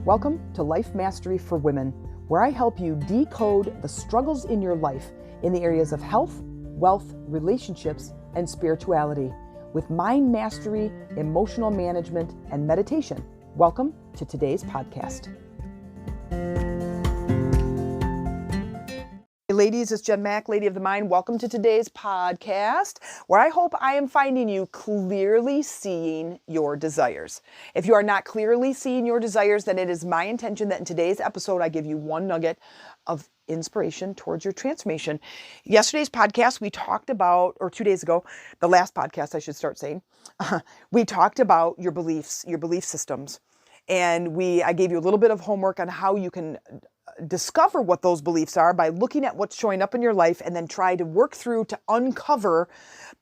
Welcome to Life Mastery for Women, where I help you decode the struggles in your life in the areas of health, wealth, relationships, and spirituality with mind mastery, emotional management, and meditation. Welcome to today's podcast. Hey ladies, it's Jen Mack, Lady of the Mind. Welcome to today's podcast, where I hope I am finding you clearly seeing your desires. If you are not clearly seeing your desires, then it is my intention that in today's episode, I give you one nugget of inspiration towards your transformation. Yesterday's podcast, we talked about, or 2 days ago, the last podcast, I should start saying, we talked about your beliefs, your belief systems. And I gave you a little bit of homework on how you can discover what those beliefs are by looking at what's showing up in your life and then try to work through to uncover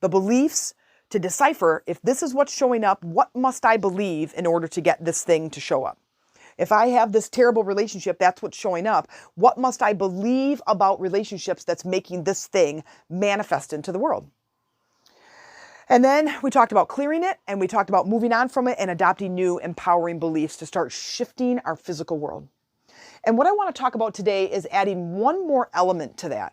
the beliefs to decipher if this is what's showing up, what must I believe in order to get this thing to show up? If I have this terrible relationship, that's what's showing up. What must I believe about relationships that's making this thing manifest into the world? And then we talked about clearing it, and we talked about moving on from it and adopting new empowering beliefs to start shifting our physical world. And what I want to talk about today is adding one more element to that,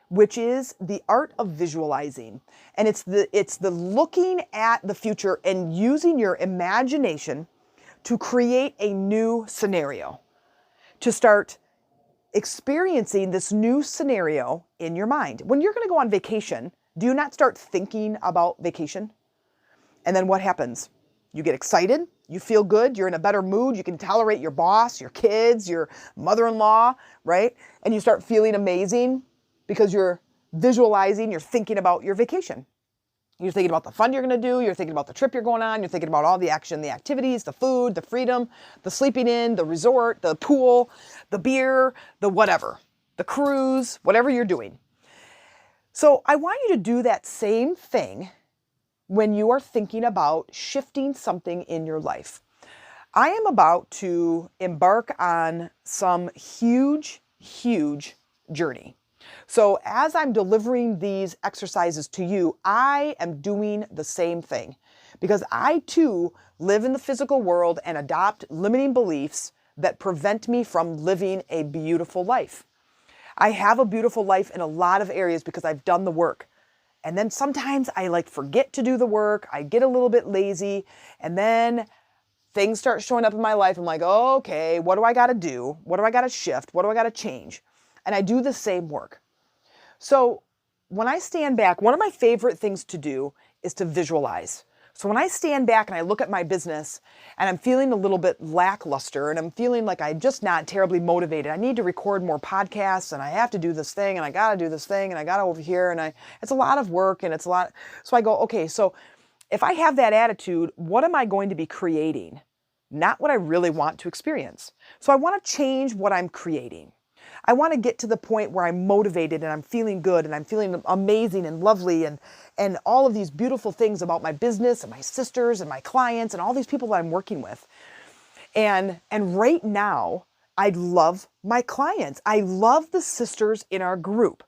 which is the art of visualizing. And it's the looking at the future and using your imagination to create a new scenario, to start experiencing this new scenario in your mind. When you're going to go on vacation, do you not start thinking about vacation? And then what happens? You get excited, you feel good, you're in a better mood, you can tolerate your boss, your kids, your mother-in-law, right? And you start feeling amazing because you're visualizing, you're thinking about your vacation. You're thinking about the fun you're going to do, you're thinking about the trip you're going on, you're thinking about all the action, the activities, the food, the freedom, the sleeping in, the resort, the pool, the beer, the whatever, the cruise, whatever you're doing. So I want you to do that same thing when you are thinking about shifting something in your life. I am about to embark on some huge, huge journey. So as I'm delivering these exercises to you, I am doing the same thing because I too live in the physical world and adopt limiting beliefs that prevent me from living a beautiful life. I have a beautiful life in a lot of areas because I've done the work. And then sometimes I forget to do the work. I get a little bit lazy and then things start showing up in my life. I'm like, oh, okay, what do I got to do? What do I got to shift? What do I got to change? And I do the same work. So when I stand back, one of my favorite things to do is to visualize. So when I stand back and I look at my business and I'm feeling a little bit lackluster and I'm feeling like I'm just not terribly motivated, I need to record more podcasts and I have to do this thing and I got to do this thing and I got to over here and it's a lot of work and it's a lot. So I go, okay, so if I have that attitude, what am I going to be creating? Not what I really want to experience. So I want to change what I'm creating. I want to get to the point where I'm motivated and I'm feeling good and I'm feeling amazing and lovely and all of these beautiful things about my business and my sisters and my clients and all these people that I'm working with. And right now, I love my clients. I love the sisters in our group.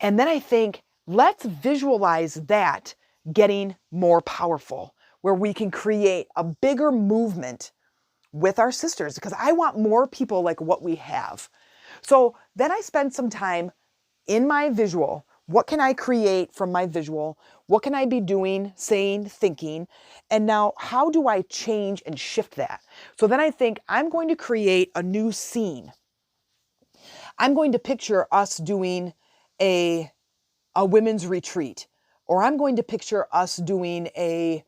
And then I think, let's visualize that getting more powerful, where we can create a bigger movement with our sisters because I want more people like what we have. So then I spend some time in my visual. What can I create from my visual? What can I be doing, saying, thinking? And now how do I change and shift that? So then I think I'm going to create a new scene. I'm going to picture us doing a women's retreat, or I'm going to picture us doing a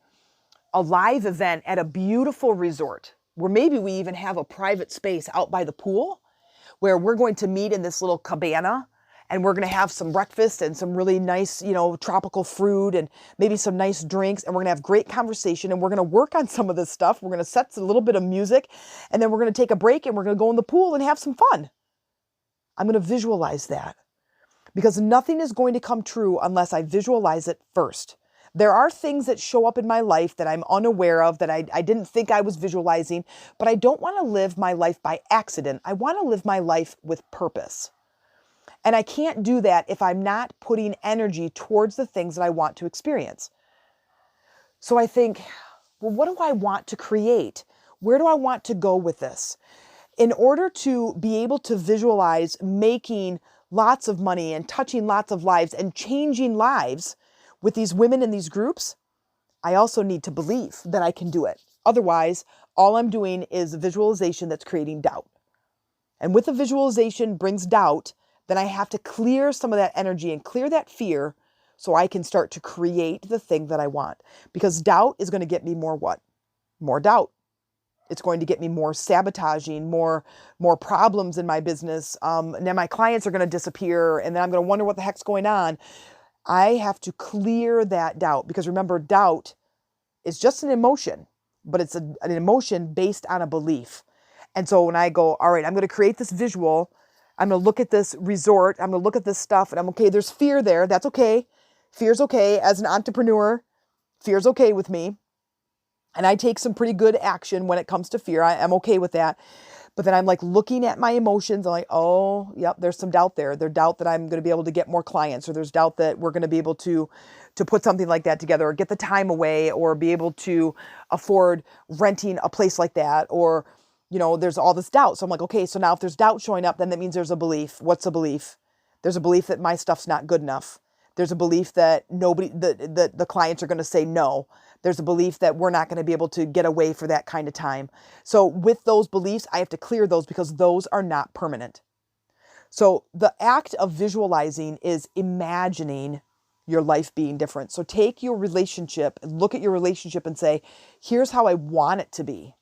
live event at a beautiful resort where maybe we even have a private space out by the pool where we're going to meet in this little cabana and we're going to have some breakfast and some really nice, tropical fruit and maybe some nice drinks. And we're going to have great conversation and we're going to work on some of this stuff. We're going to set a little bit of music and then we're going to take a break and we're going to go in the pool and have some fun. I'm going to visualize that because nothing is going to come true unless I visualize it first. There are things that show up in my life that I'm unaware of, that I didn't think I was visualizing, but I don't want to live my life by accident. I want to live my life with purpose. And I can't do that if I'm not putting energy towards the things that I want to experience. So I think, well, what do I want to create? Where do I want to go with this? In order to be able to visualize making lots of money and touching lots of lives and changing lives with these women in these groups, I also need to believe that I can do it. Otherwise, all I'm doing is a visualization that's creating doubt. And with the visualization brings doubt, then I have to clear some of that energy and clear that fear so I can start to create the thing that I want. Because doubt is going to get me more what? More doubt. It's going to get me more sabotaging, more problems in my business. And then my clients are going to disappear, and then I'm going to wonder what the heck's going on. I have to clear that doubt, because remember, doubt is just an emotion, but it's an emotion based on a belief. And so when I go, all right, I'm going to create this visual, I'm going to look at this resort, I'm going to look at this stuff, and I'm okay. There's fear there. That's okay. Fear's okay. As an entrepreneur, fear's okay with me. And I take some pretty good action when it comes to fear. I'm okay with that. But then I'm like looking at my emotions. I'm like, oh, yep, there's some doubt there. There's doubt that I'm going to be able to get more clients, or there's doubt that we're going to be able to put something like that together, or get the time away, or be able to afford renting a place like that, or, there's all this doubt. So I'm like, okay, so now if there's doubt showing up, then that means there's a belief. What's a belief? There's a belief that my stuff's not good enough. There's a belief that the clients are going to say no. There's a belief that we're not going to be able to get away for that kind of time. So with those beliefs, I have to clear those, because those are not permanent. So the act of visualizing is imagining your life being different. So take your relationship and look at your relationship and say, here's how I want it to be.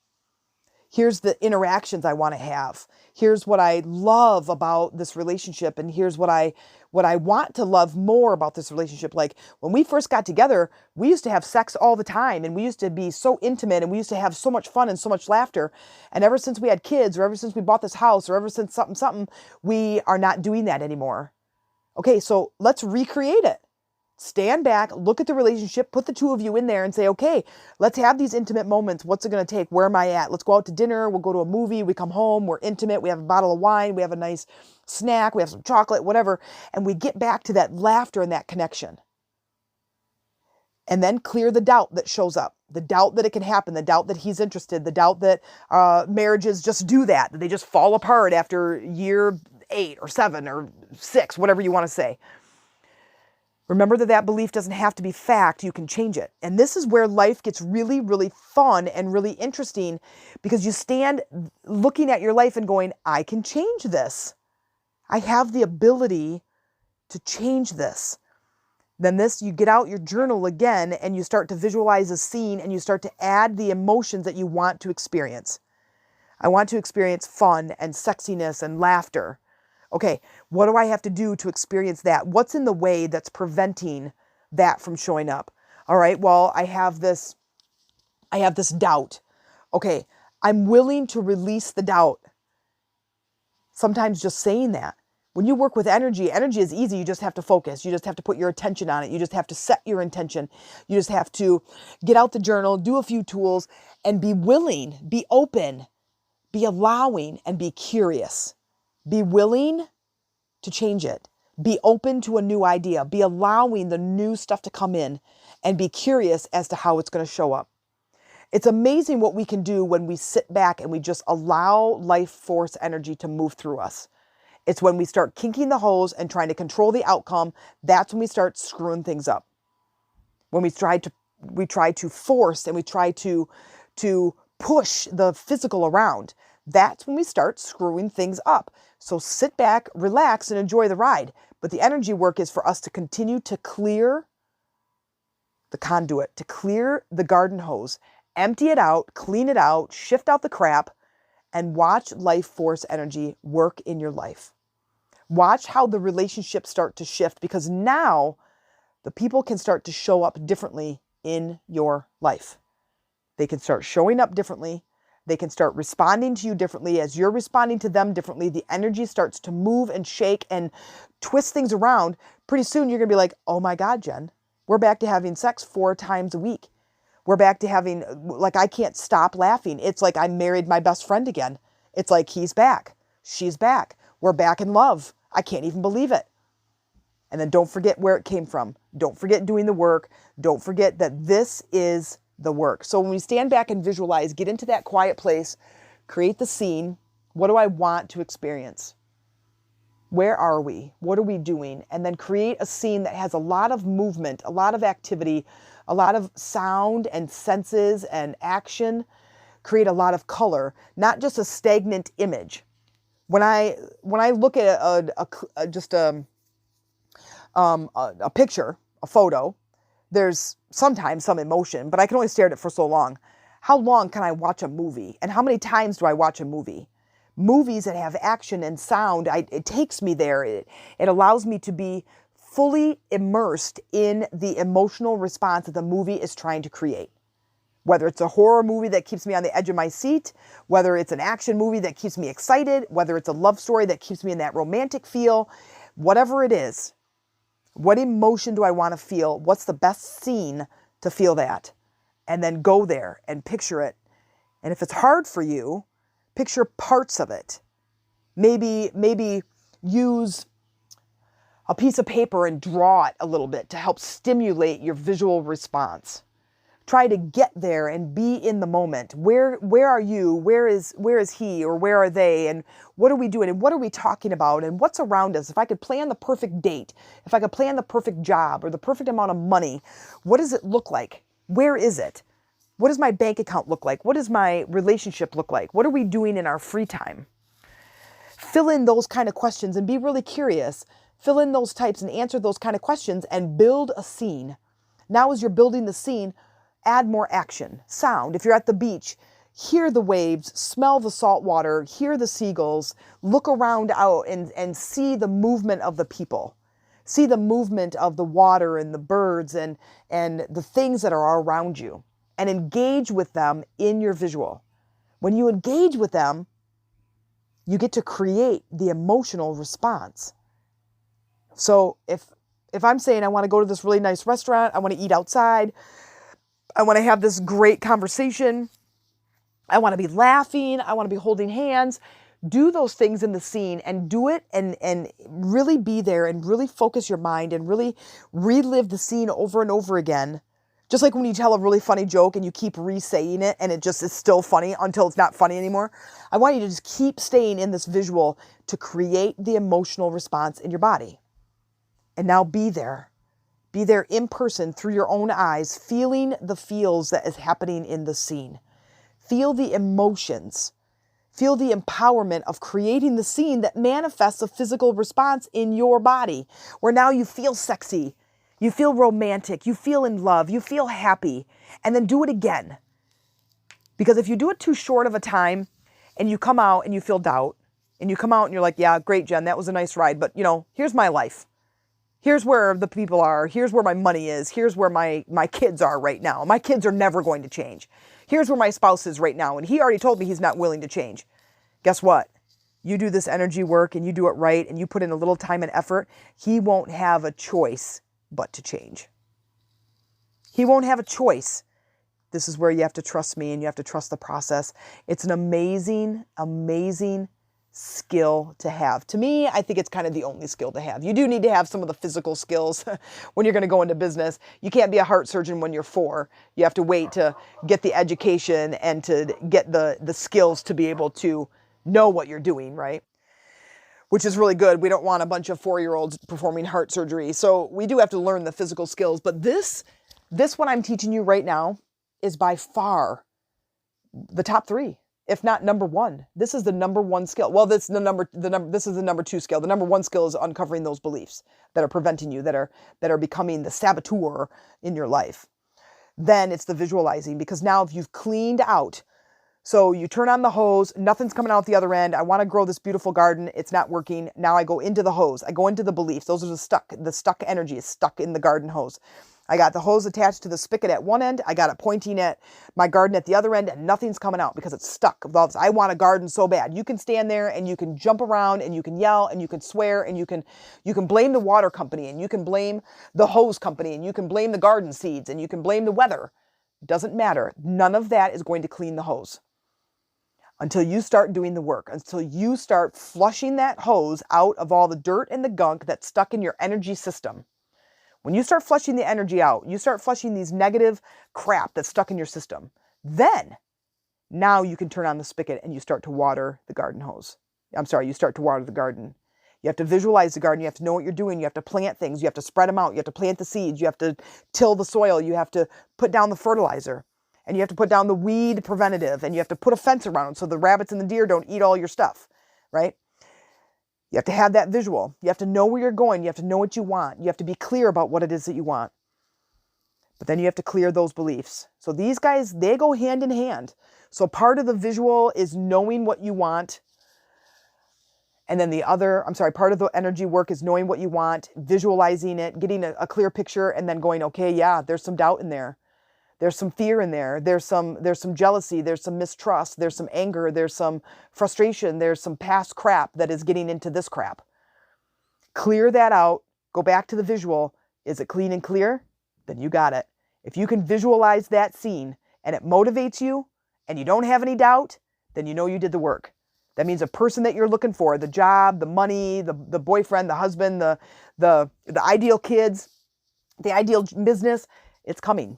Here's the interactions I want to have. Here's what I love about this relationship. And here's what I want to love more about this relationship. Like when we first got together, we used to have sex all the time, and we used to be so intimate, and we used to have so much fun and so much laughter. And ever since we had kids, or ever since we bought this house, or ever since something, we are not doing that anymore. Okay, so let's recreate it. Stand back, look at the relationship, put the two of you in there and say, okay, let's have these intimate moments. What's it going to take? Where am I at? Let's go out to dinner. We'll go to a movie. We come home. We're intimate. We have a bottle of wine. We have a nice snack. We have some chocolate, whatever. And we get back to that laughter and that connection. And then clear the doubt that shows up. The doubt that it can happen. The doubt that he's interested. The doubt that marriages just do that they just fall apart after year 8 or 7 or 6, whatever you want to say. Remember that belief doesn't have to be fact. You can change it. And this is where life gets really, really fun and really interesting, because you stand looking at your life and going, I can change this. I have the ability to change this. Then you get out your journal again, and you start to visualize a scene, and you start to add the emotions that you want to experience. I want to experience fun and sexiness and laughter. Okay, what do I have to do to experience that? What's in the way that's preventing that from showing up? All right, well, I have this doubt. Okay, I'm willing to release the doubt. Sometimes just saying that. When you work with energy is easy. You just have to focus. You just have to put your attention on it. You just have to set your intention. You just have to get out the journal, do a few tools, and be willing, be open, be allowing, and be curious. Be willing to change it. Be open to a new idea. Be allowing the new stuff to come in, and be curious as to how it's going to show up. It's amazing what we can do when we sit back and we just allow life force energy to move through us. It's when we start kinking the hose and trying to control the outcome. That's when we start screwing things up. When we try to force and we try to push the physical around. That's when we start screwing things up. So sit back, relax, and enjoy the ride. But the energy work is for us to continue to clear the conduit, to clear the garden hose, empty it out, clean it out, shift out the crap, and watch life force energy work in your life. Watch how the relationships start to shift, because now the people can start to show up differently in your life. They can start showing up differently. They can start responding to you differently. As you're responding to them differently, the energy starts to move and shake and twist things around. Pretty soon you're going to be like, oh my God, Jen, we're back to having sex 4 times a week. We're back to having, like, I can't stop laughing. It's like I married my best friend again. It's like he's back. She's back. We're back in love. I can't even believe it. And then don't forget where it came from. Don't forget doing the work. Don't forget that this is the work. So when we stand back and visualize, get into that quiet place, create the scene. What do I want to experience? Where are we? What are we doing? And then create a scene that has a lot of movement, a lot of activity, a lot of sound and senses and action. Create a lot of color, not just a stagnant image. When I look at a picture, a photo, there's sometimes some emotion, but I can only stare at it for so long. How long can I watch a movie? And how many times do I watch a movie? Movies that have action and sound, it takes me there. It allows me to be fully immersed in the emotional response that the movie is trying to create. Whether it's a horror movie that keeps me on the edge of my seat, whether it's an action movie that keeps me excited, whether it's a love story that keeps me in that romantic feel, whatever it is, what emotion do I want to feel? What's the best scene to feel that? And then go there and picture it. And if it's hard for you, picture parts of it. Maybe use a piece of paper and draw it a little bit to help stimulate your visual response. Try to get there and be in the moment. Where are you? Where is he or where are they? And what are we doing? And what are we talking about? And what's around us? If I could plan the perfect date, if I could plan the perfect job or the perfect amount of money, what does it look like? Where is it? What does my bank account look like? What does my relationship look like? What are we doing in our free time? Fill in those kind of questions and be really curious. Fill in those types and answer those kind of questions and build a scene. Now, as you're building the scene, add more action, sound. If you're at the beach, hear the waves, smell the salt water, hear the seagulls, look around out and see the movement of the people. See the movement of the water and the birds and the things that are around you. And engage with them in your visual. When you engage with them, you get to create the emotional response. So if I'm saying I want to go to this really nice restaurant, I want to eat outside, I want to have this great conversation, I want to be laughing, I want to be holding hands, do those things in the scene and do it and really be there and really focus your mind and really relive the scene over and over again. Just like when you tell a really funny joke and you keep re-saying it and it just is still funny until it's not funny anymore. I want you to just keep staying in this visual to create the emotional response in your body. And now be there. Be there in person through your own eyes, feeling the feels that is happening in the scene. Feel the emotions. Feel the empowerment of creating the scene that manifests a physical response in your body, where now you feel sexy. You feel romantic, you feel in love, you feel happy, and then do it again. Because if you do it too short of a time and you come out and you feel doubt and you come out and you're like, yeah, great, Jen, that was a nice ride, but here's my life. Here's where the people are. Here's where my money is. Here's where my kids are right now. My kids are never going to change. Here's where my spouse is right now. And he already told me he's not willing to change. Guess what? You do this energy work and you do it right and you put in a little time and effort, he won't have a choice but to change. He won't have a choice. This is where you have to trust me and you have to trust the process. It's an amazing, amazing skill to have. To me, I think it's kind of the only skill to have. You do need to have some of the physical skills when you're going to go into business. You can't be a heart surgeon when you're 4. You have to wait to get the education and to get the skills to be able to know what you're doing, right? Which is really good. We don't want a bunch of 4-year-olds performing heart surgery. So we do have to learn the physical skills. But this what I'm teaching you right now is by far the top 3, if not number 1. This is the number 1 skill. Well, this is the number 2 skill. The number 1 skill is uncovering those beliefs that are preventing you, that are becoming the saboteur in your life. Then it's the visualizing, because now if you've cleaned out, so you turn on the hose, nothing's coming out the other end. I want to grow this beautiful garden. It's not working. Now I go into the hose. I go into the beliefs. Those are the stuck energy is stuck in the garden hose. I got the hose attached to the spigot at one end. I got it pointing at my garden at the other end, and nothing's coming out because it's stuck. I want a garden so bad. You can stand there and you can jump around and you can yell and you can swear and you can blame the water company and you can blame the hose company and you can blame the garden seeds and you can blame the weather. Doesn't matter. None of that is going to clean the hose. Until you start doing the work, until you start flushing that hose out of all the dirt and the gunk that's stuck in your energy system. When you start flushing the energy out, you start flushing these negative crap that's stuck in your system, then now you can turn on the spigot and you start to water the garden hose. You start to water the garden. You have to visualize the garden. You have to know what you're doing. You have to plant things. You have to spread them out. You have to plant the seeds. You have to till the soil. You have to put down the fertilizer. And you have to put down the weed preventative. And you have to put a fence around so the rabbits and the deer don't eat all your stuff, right? You have to have that visual. You have to know where you're going. You have to know what you want. You have to be clear about what it is that you want. But then you have to clear those beliefs. So these guys, they go hand in hand. So part of the visual is knowing what you want. And then part of the energy work is knowing what you want, visualizing it, getting a clear picture, and then going, okay, yeah, there's some doubt in there. There's some fear in there. There's some jealousy. There's some mistrust. There's some anger. There's some frustration. There's some past crap that is getting into this crap. Clear that out. Go back to the visual. Is it clean and clear? Then you got it. If you can visualize that scene and it motivates you and you don't have any doubt, then you know you did the work. That means a person that you're looking for, the job, the money, the boyfriend, the husband, the ideal kids, the ideal business, it's coming.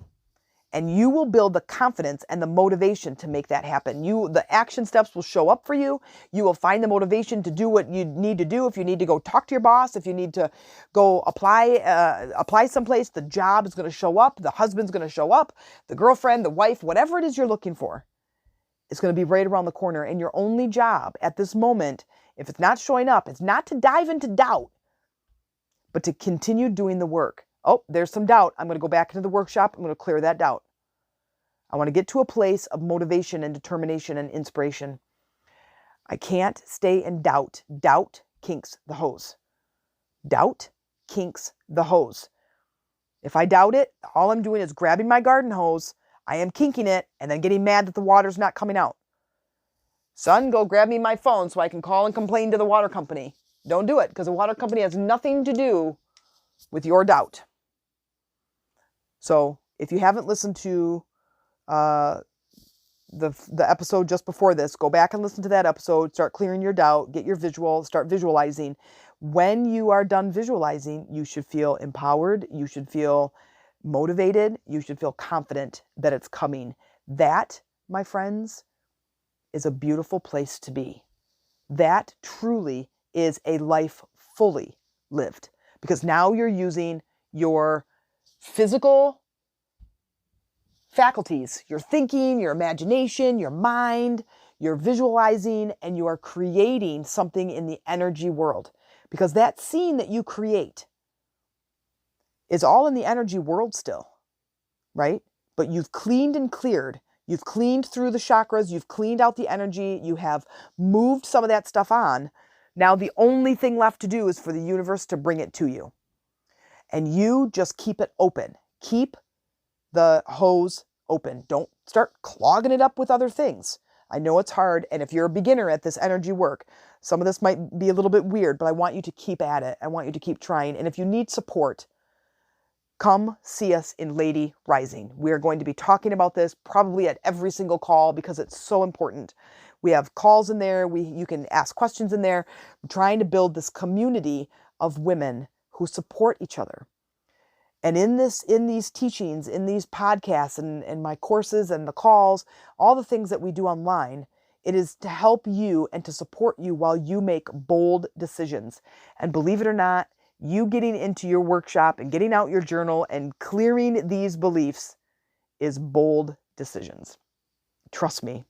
And you will build the confidence and the motivation to make that happen. The action steps will show up for you. You will find the motivation to do what you need to do. If you need to go talk to your boss, if you need to go apply someplace, the job is going to show up. The husband's going to show up. The girlfriend, the wife, whatever it is you're looking for, it's going to be right around the corner. And your only job at this moment, if it's not showing up, it's not to dive into doubt, but to continue doing the work. Oh, there's some doubt. I'm going to go back into the workshop. I'm going to clear that doubt. I want to get to a place of motivation and determination and inspiration. I can't stay in doubt. Doubt kinks the hose. Doubt kinks the hose. If I doubt it, all I'm doing is grabbing my garden hose. I am kinking it and then getting mad that the water's not coming out. Son, go grab me my phone so I can call and complain to the water company. Don't do it, because the water company has nothing to do with your doubt. So if you haven't listened to the episode just before this, go back and listen to that episode. Start clearing your doubt. Get your visual. Start visualizing. When you are done visualizing, you should feel empowered. You should feel motivated. You should feel confident that it's coming. That, my friends, is a beautiful place to be. That truly is a life fully lived, because now you're using your physical faculties, your thinking, your imagination, your mind, you're visualizing, and you are creating something in the energy world, because that scene that you create is all in the energy world still, right? But you've cleaned and cleared. You've cleaned through the chakras. You've cleaned out the energy. You have moved some of that stuff on. Now the only thing left to do is for the universe to bring it to you. And you just keep it open. Keep the hose open. Don't start clogging it up with other things. I know it's hard. And if you're a beginner at this energy work, some of this might be a little bit weird, but I want you to keep at it. I want you to keep trying. And if you need support, come see us in Lady Rising. We are going to be talking about this probably at every single call, because it's so important. We have calls in there. You can ask questions in there. I'm trying to build this community of women who support each other. And in these teachings, in these podcasts, and my courses and the calls, all the things that we do online, it is to help you and to support you while you make bold decisions. And believe it or not, you getting into your workshop and getting out your journal and clearing these beliefs is bold decisions. Trust me.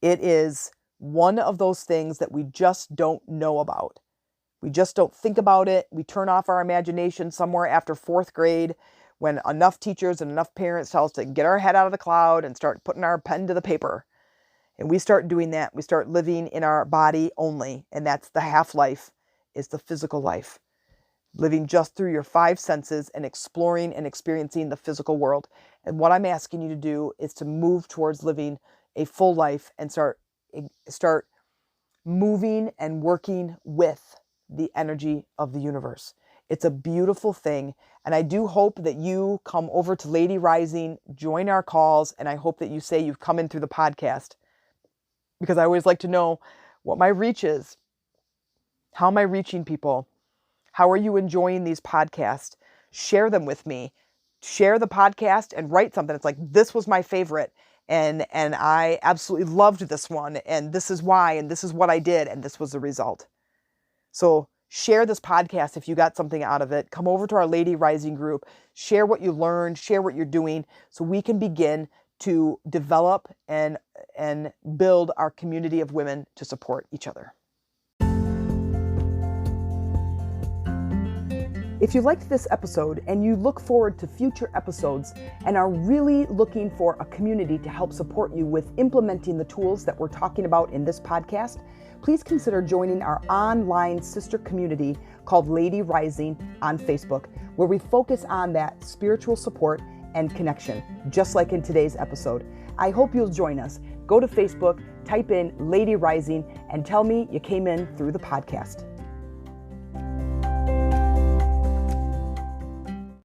It is one of those things that we just don't know about. We just don't think about it. We turn off our imagination somewhere after 4th grade, when enough teachers and enough parents tell us to get our head out of the cloud and start putting our pen to the paper. And we start doing that. We start living in our body only. And that's the half-life, is the physical life. Living just through your 5 senses and exploring and experiencing the physical world. And what I'm asking you to do is to move towards living a full life and start moving and working with the energy of the universe. It's a beautiful thing. And I do hope that you come over to Lady Rising, join our calls, and I hope that you say you've come in through the podcast, because I always like to know what my reach is. How am I reaching people? How are you enjoying these podcasts? share them with me. Share the podcast and write something. It's like, this was my favorite, and I absolutely loved this one, and this is why, and this is what I did, and this was the result. So share this podcast if you got something out of it. Come over to our Lady Rising group. Share what you learned. Share what you're doing so we can begin to develop and build our community of women to support each other. If you liked this episode and you look forward to future episodes and are really looking for a community to help support you with implementing the tools that we're talking about in this podcast, please consider joining our online sister community called Lady Rising on Facebook, where we focus on that spiritual support and connection, just like in today's episode. I hope you'll join us. Go to Facebook, type in Lady Rising, and tell me you came in through the podcast.